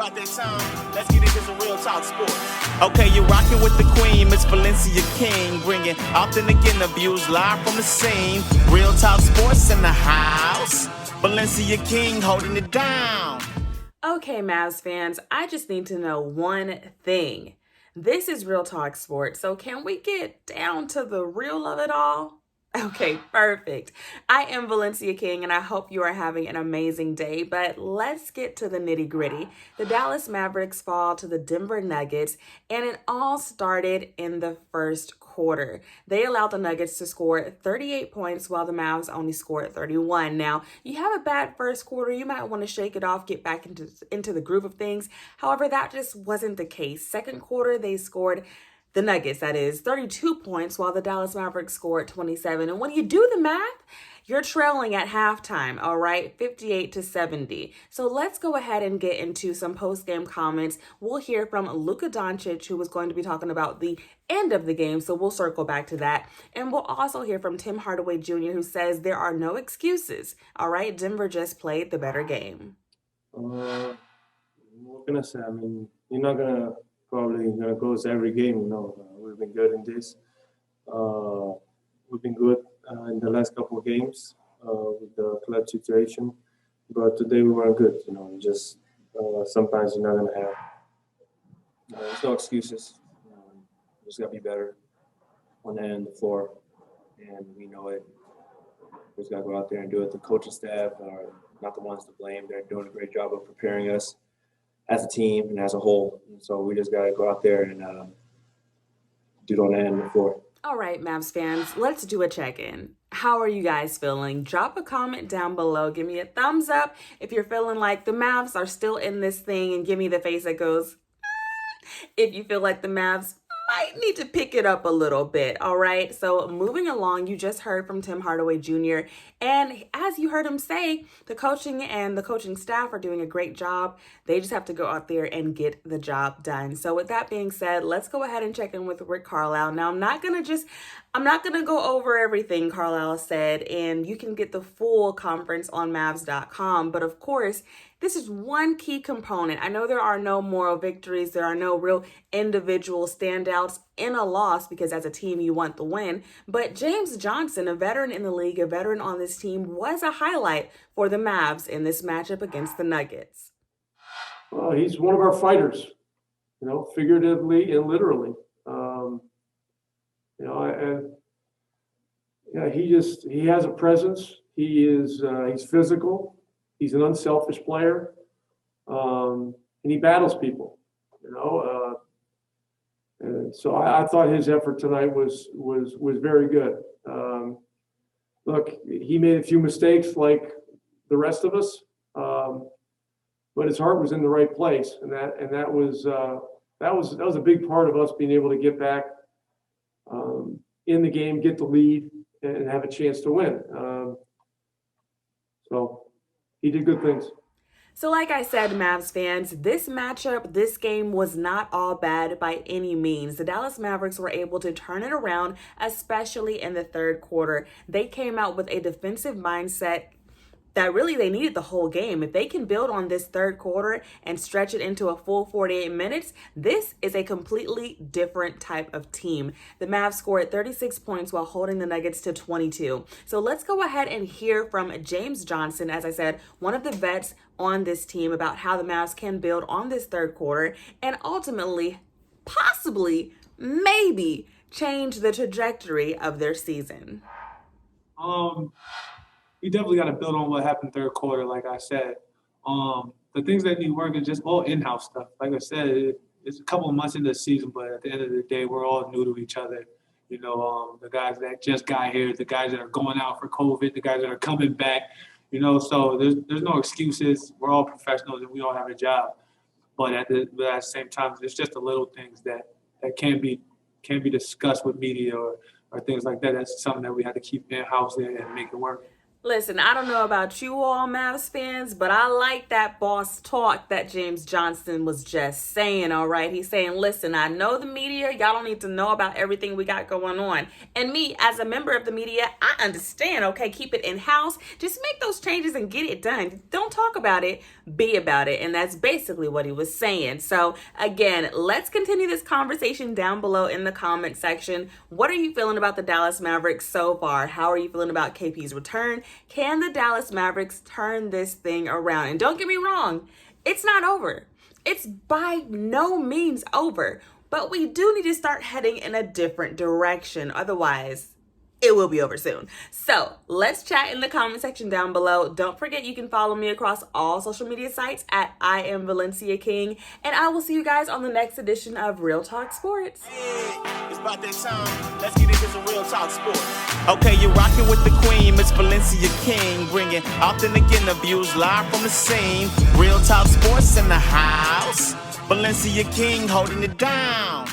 about that time. Let's get into some real talk sports. Okay, you're rocking with the queen, Miss Valencia King, bringing authentic interviews live from the scene. Real talk sports in the house. Valencia King holding it down. Okay, Mavs fans, I just need to know one thing. This is Real Talk Sports, so can we get down to the real of it all? Okay, perfect. I am Valencia King, and I hope you are having an amazing day. But let's get to the nitty gritty. The Dallas Mavericks fall to the Denver Nuggets, and it all started in the first quarter. They allowed the Nuggets to score 38 points while the Mavs only scored 31. Now, you have a bad first quarter, you might want to shake it off, get back into the groove of things. However, that just wasn't the case. Second quarter, they scored the Nuggets, that is, 32 points, while the Dallas Mavericks scored 27. And when you do the math, you're trailing at halftime, all right, 58-70. So let's go ahead and get into some post-game comments. We'll hear from Luka Doncic, who was going to be talking about the end of the game, so we'll circle back to that. And we'll also hear from Tim Hardaway Jr., who says there are no excuses, all right? Denver just played the better game. What can I say? I mean, you're not probably gonna go to every game. We've been good in this. We've been good in the last couple of games with the clutch situation, but today we weren't good. Just sometimes you're not gonna have. There's no excuses. We just gotta be better on the end of the floor, and we know it. We just gotta go out there and do it. The coaching staff are not the ones to blame. They're doing a great job of preparing us as a team and as a whole. And so we just got to go out there and do it on the end of the floor. All right, Mavs fans, let's do a check-in. How are you guys feeling? Drop a comment down below. Give me a thumbs up if you're feeling like the Mavs are still in this thing, and give me the face that goes, if you feel like the Mavs might need to pick it up a little bit, all right? So moving along, you just heard from Tim Hardaway Jr. And as you heard him say, the coaching and the coaching staff are doing a great job. They just have to go out there and get the job done. So with that being said, let's go ahead and check in with Rick Carlisle. Now, I'm not going to go over everything Carlisle said, and you can get the full conference on Mavs.com. But of course, this is one key component. I know there are no moral victories. There are no real individual standouts in a loss, because as a team, you want the win. But James Johnson, a veteran in the league, a veteran on this team, was a highlight for the Mavs in this matchup against the Nuggets. Well, he's one of our fighters, figuratively and literally. He has a presence. He's physical. He's an unselfish player, and he battles people. And so I thought his effort tonight was very good. Look, he made a few mistakes like the rest of us, but his heart was in the right place, and that was a big part of us being able to get back in the game, get the lead, and have a chance to win. So he did good things. So like I said, Mavs fans, this matchup, this game was not all bad by any means. The Dallas Mavericks were able to turn it around, especially in the third quarter. They came out with a defensive mindset that really they needed the whole game. If they can build on this third quarter and stretch it into a full 48 minutes, this is a completely different type of team. The Mavs scored 36 points while holding the Nuggets to 22. So let's go ahead and hear from James Johnson, as I said, one of the vets on this team, about how the Mavs can build on this third quarter and ultimately, possibly, maybe change the trajectory of their season. We definitely got to build on what happened third quarter, like I said. The things that need work are just all in-house stuff. Like I said, it's a couple of months into the season, but at the end of the day, we're all new to each other. The guys that just got here, the guys that are going out for COVID, the guys that are coming back, so there's no excuses. We're all professionals and we all have a job. But at the same time, there's just the little things that can't be discussed with media or things like that. That's something that we have to keep in-house and make it work. Listen, I don't know about you all Mavs fans, but I like that boss talk that James Johnson was just saying, all right? He's saying, listen, I know the media, y'all don't need to know about everything we got going on. And me, as a member of the media, I understand, okay? Keep it in-house. Just make those changes and get it done. Don't talk about it, be about it. And that's basically what he was saying. So again, let's continue this conversation down below in the comment section. What are you feeling about the Dallas Mavericks so far? How are you feeling about KP's return? Can the Dallas Mavericks turn this thing around? And don't get me wrong, it's not over. It's by no means over. But we do need to start heading in a different direction. Otherwise, it will be over soon. So let's chat in the comment section down below. Don't forget you can follow me across all social media sites at I am Valencia King. And I will see you guys on the next edition of Real Talk Sports. Yeah, it's about that time. Let's get into some Real Talk Sports. Okay, you're rocking with the queen, Miss Valencia King, bringing authentic interviews live from the scene. Real Talk Sports in the house. Valencia King holding it down.